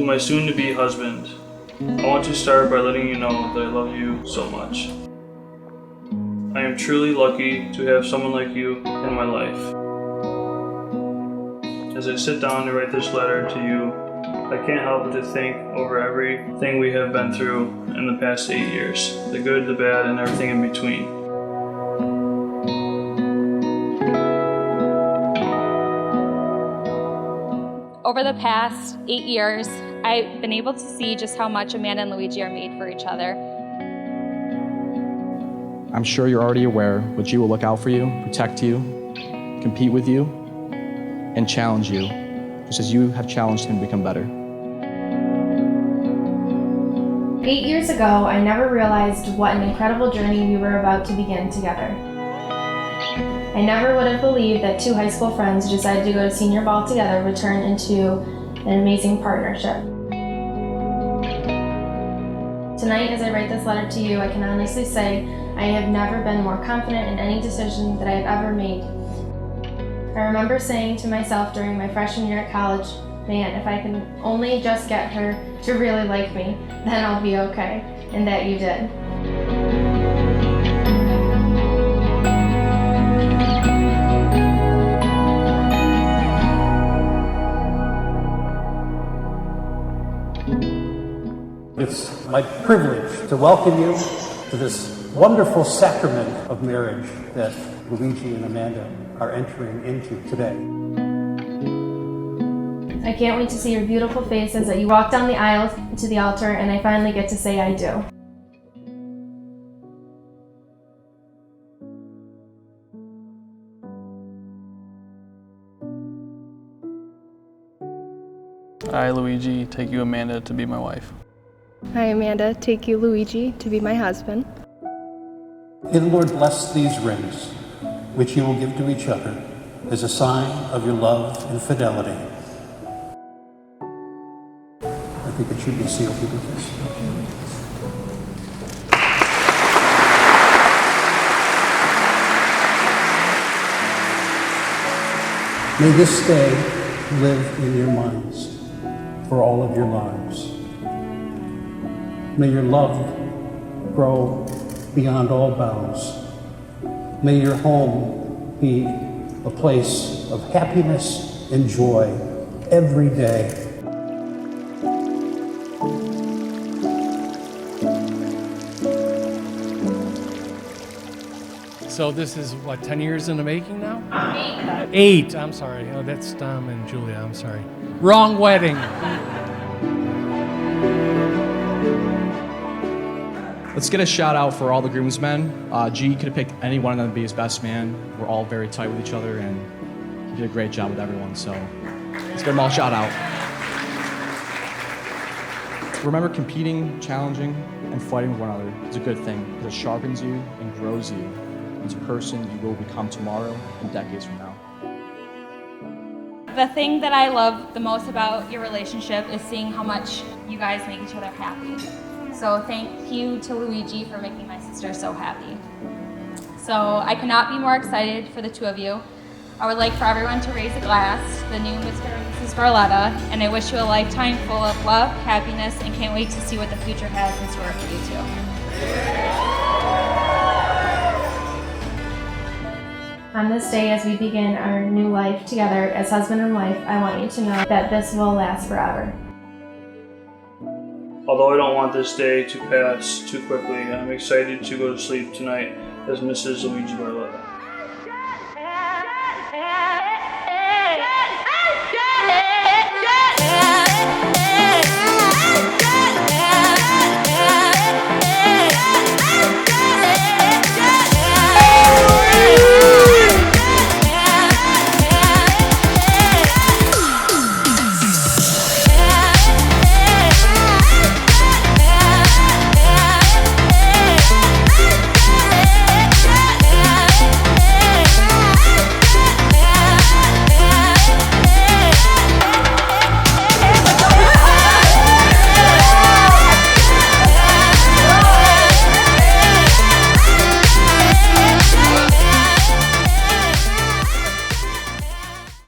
my soon-to-be husband, I want to start by letting you know that I love you so much. I am truly lucky to have someone like you in my life. As I sit down to write this letter to you, I can't help but to think over everything we have been through in the past 8 years, the good, the bad, and everything in between. Over the past 8 years, I've been able to see just how much Amanda and Luigi are made for each other. I'm sure you're already aware, but G will look out for you, protect you, compete with you, and challenge you, just as you have challenged him to become better. 8 years ago, I never realized what an incredible journey we were about to begin together. I never would have believed that two high school friends who decided to go to senior ball together would turn into an amazing partnership. Tonight, as I write this letter to you, I can honestly say I have never been more confident in any decision that I have ever made. I remember saying to myself during my freshman year at college, man, if I can only just get her to really like me, then I'll be okay, and that you did. It's my privilege to welcome you to this wonderful sacrament of marriage that Luigi and Amanda are entering into today. I can't wait to see your beautiful faces as you walk down the aisle to the altar and I finally get to say I do. I, Luigi, take you, Amanda, to be my wife. I, Amanda, take you, Luigi, to be my husband. May the Lord bless these rings, which you will give to each other as a sign of your love and fidelity. I think it should be sealed with a kiss. May this day live in your minds for all of your lives. May your love grow beyond all bounds. May your home be a place of happiness and joy every day. So this is, what, 10 years in the making now? 8. I'm sorry. Oh, that's Dom and Julia. I'm sorry. Wrong wedding. Let's get a shout out for all the groomsmen. G could have picked any one of them to be his best man. We're all very tight with each other, and he did a great job with everyone, so let's get them all a shout out. Remember, competing, challenging, and fighting with one another is a good thing because it sharpens you and grows you into the person you will become tomorrow and decades from now. The thing that I love the most about your relationship is seeing how much you guys make each other happy. So thank you to Luigi for making my sister so happy. So I could not be more excited for the two of you. I would like for everyone to raise a glass, the new Mr. and Mrs. Barletta, and I wish you a lifetime full of love, happiness, and can't wait to see what the future has in store for you two. On this day, as we begin our new life together as husband and wife, I want you to know that this will last forever. Although I don't want this day to pass too quickly, I'm excited to go to sleep tonight as Mrs. Luigi Barletta.